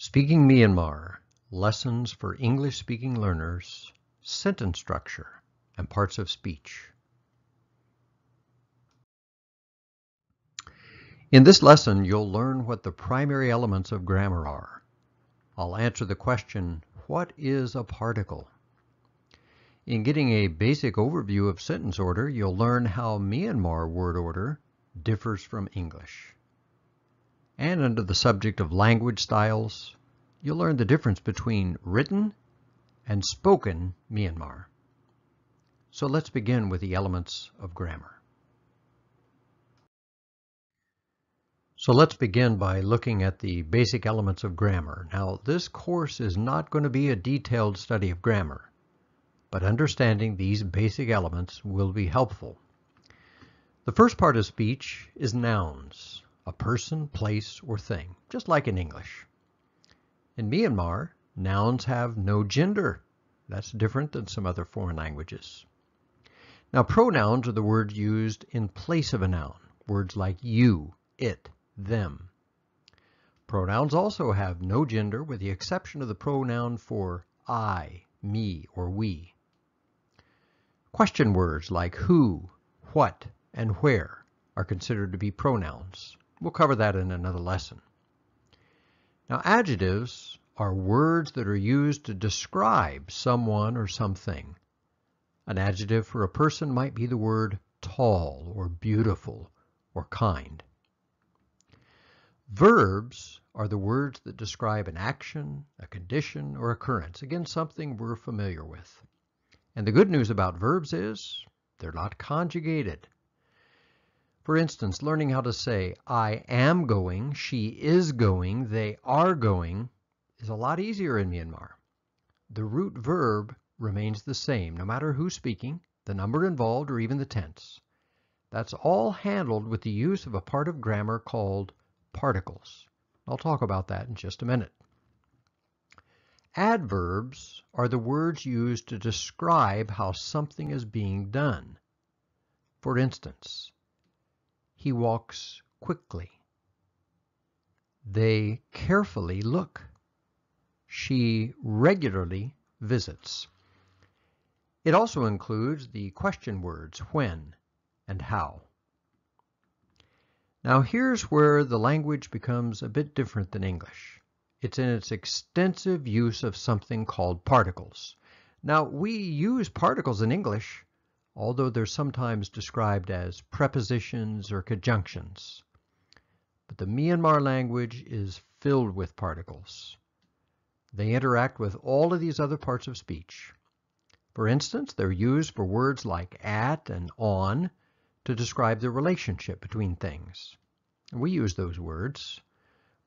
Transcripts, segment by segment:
Speaking Myanmar, Lessons for English-Speaking Learners, Sentence Structure, and Parts of Speech. In this lesson, you'll learn what the primary elements of grammar are. I'll answer the question, what is a particle? In getting a basic overview of sentence order, you'll learn how Myanmar word order differs from English. And under the subject of language styles, you'll learn the difference between written and spoken Myanmar. So let's begin with the elements of grammar. So let's begin by looking at the basic elements of grammar. Now, this course is not going to be a detailed study of grammar, but understanding these basic elements will be helpful. The first part of speech is nouns, a person, place, or thing, just like in English. In Myanmar, nouns have no gender. That's different than some other foreign languages. Now, pronouns are the words used in place of a noun, words like you, it, them. Pronouns also have no gender with the exception of the pronoun for I, me, or we. Question words like who, what, and where are considered to be pronouns. We'll cover that in another lesson. Now, adjectives are words that are used to describe someone or something. An adjective for a person might be the word tall or beautiful or kind. Verbs are the words that describe an action, a condition, or occurrence. Again, something we're familiar with. And the good news about verbs is they're not conjugated. For instance, learning how to say, I am going, she is going, they are going, is a lot easier in Myanmar. The root verb remains the same, no matter who's speaking, the number involved, or even the tense. That's all handled with the use of a part of grammar called particles. I'll talk about that in just a minute. Adverbs are the words used to describe how something is being done. For instance, he walks quickly. They carefully look. She regularly visits. It also includes the question words when and how. Now here's where the language becomes a bit different than English. It's in its extensive use of something called particles. Now we use particles in English, although they're sometimes described as prepositions or conjunctions. But the Myanmar language is filled with particles. They interact with all of these other parts of speech. For instance, they're used for words like at and on to describe the relationship between things. We use those words,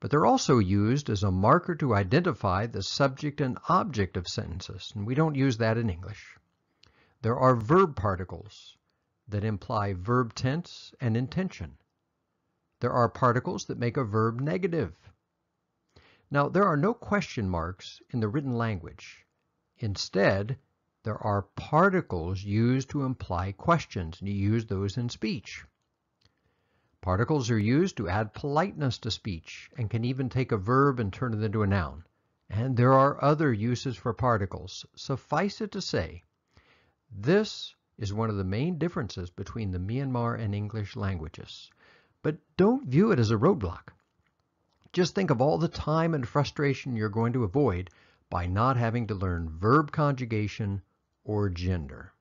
but they're also used as a marker to identify the subject and object of sentences, and we don't use that in English. There are verb particles that imply verb tense and intention. There are particles that make a verb negative. Now, there are no question marks in the written language. Instead, there are particles used to imply questions, and you use those in speech. Particles are used to add politeness to speech and can even take a verb and turn it into a noun. And there are other uses for particles. Suffice it to say, this is one of the main differences between the Myanmar and English languages. But don't view it as a roadblock. Just think of all the time and frustration you're going to avoid by not having to learn verb conjugation or gender.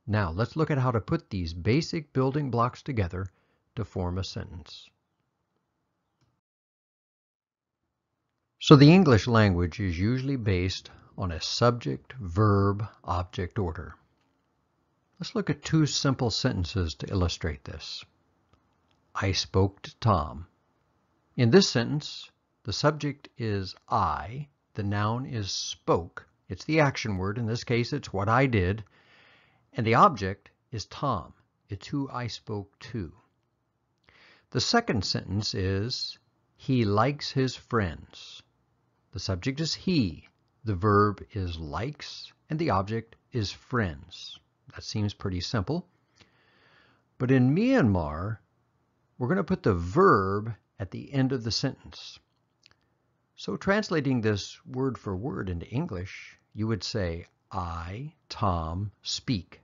Now, let's look at how to put these basic building blocks together to form a sentence. So the English language is usually based on a subject-verb-object order. Let's look at two simple sentences to illustrate this. I spoke to Tom. In this sentence, the subject is I, the noun is spoke. It's the action word. In this case, it's what I did. And the object is Tom. It's who I spoke to. The second sentence is, he likes his friends. The subject is he. The verb is likes, and the object is friends. That seems pretty simple. But in Myanmar, we're going to put the verb at the end of the sentence. So translating this word for word into English, you would say, I, Tom, speak,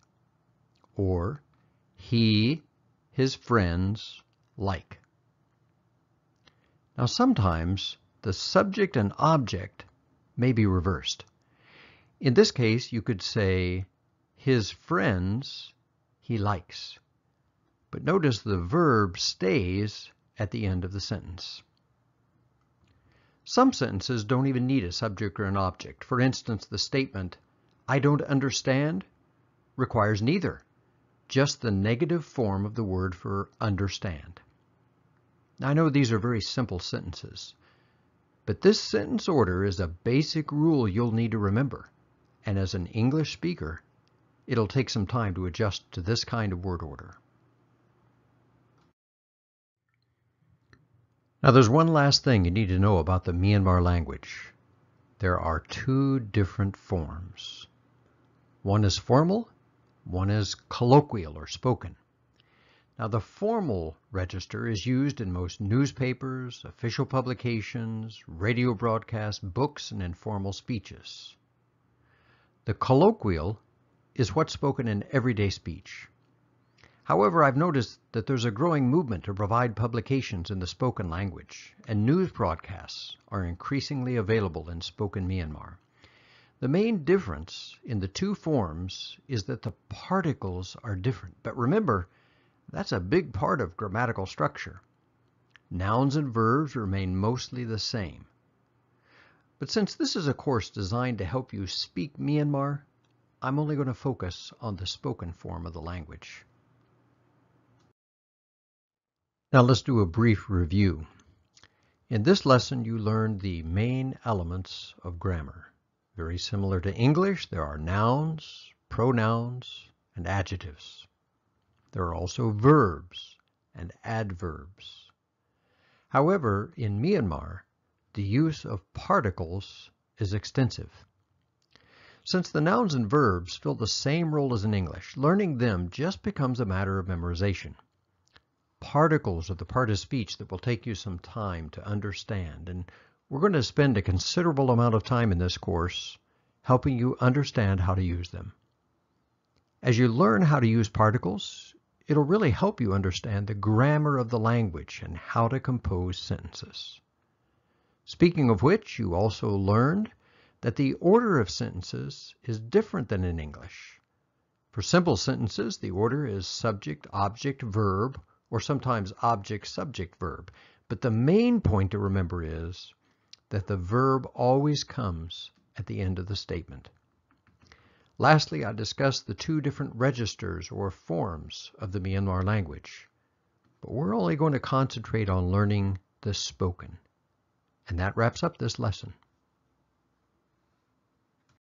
or he, his friends, like. Now sometimes the subject and object may be reversed. In this case, you could say, his friends he likes. But notice the verb stays at the end of the sentence. Some sentences don't even need a subject or an object. For instance, the statement, I don't understand, requires neither, just the negative form of the word for understand. Now, I know these are very simple sentences, but this sentence order is a basic rule you'll need to remember. And as an English speaker, it'll take some time to adjust to this kind of word order. Now there's one last thing you need to know about the Myanmar language. There are two different forms. One is formal, one is colloquial or spoken. Now the formal register is used in most newspapers, official publications, radio broadcasts, books, and informal speeches. The colloquial is what's spoken in everyday speech. However, I've noticed that there's a growing movement to provide publications in the spoken language, and news broadcasts are increasingly available in spoken Myanmar. The main difference in the two forms is that the particles are different. But remember, that's a big part of grammatical structure. Nouns and verbs remain mostly the same. But since this is a course designed to help you speak Myanmar, I'm only going to focus on the spoken form of the language. Now let's do a brief review. In this lesson, you learned the main elements of grammar. Very similar to English, there are nouns, pronouns, and adjectives. There are also verbs and adverbs. However, in Myanmar, the use of particles is extensive. Since the nouns and verbs fill the same role as in English, learning them just becomes a matter of memorization. Particles are the part of speech that will take you some time to understand, and we're going to spend a considerable amount of time in this course helping you understand how to use them. As you learn how to use particles, it'll really help you understand the grammar of the language and how to compose sentences. Speaking of which, you also learned that the order of sentences is different than in English. For simple sentences, the order is subject, object, verb, or sometimes object, subject, verb. But the main point to remember is that the verb always comes at the end of the statement. Lastly, I discussed the two different registers or forms of the Myanmar language. But we're only going to concentrate on learning the spoken. And that wraps up this lesson.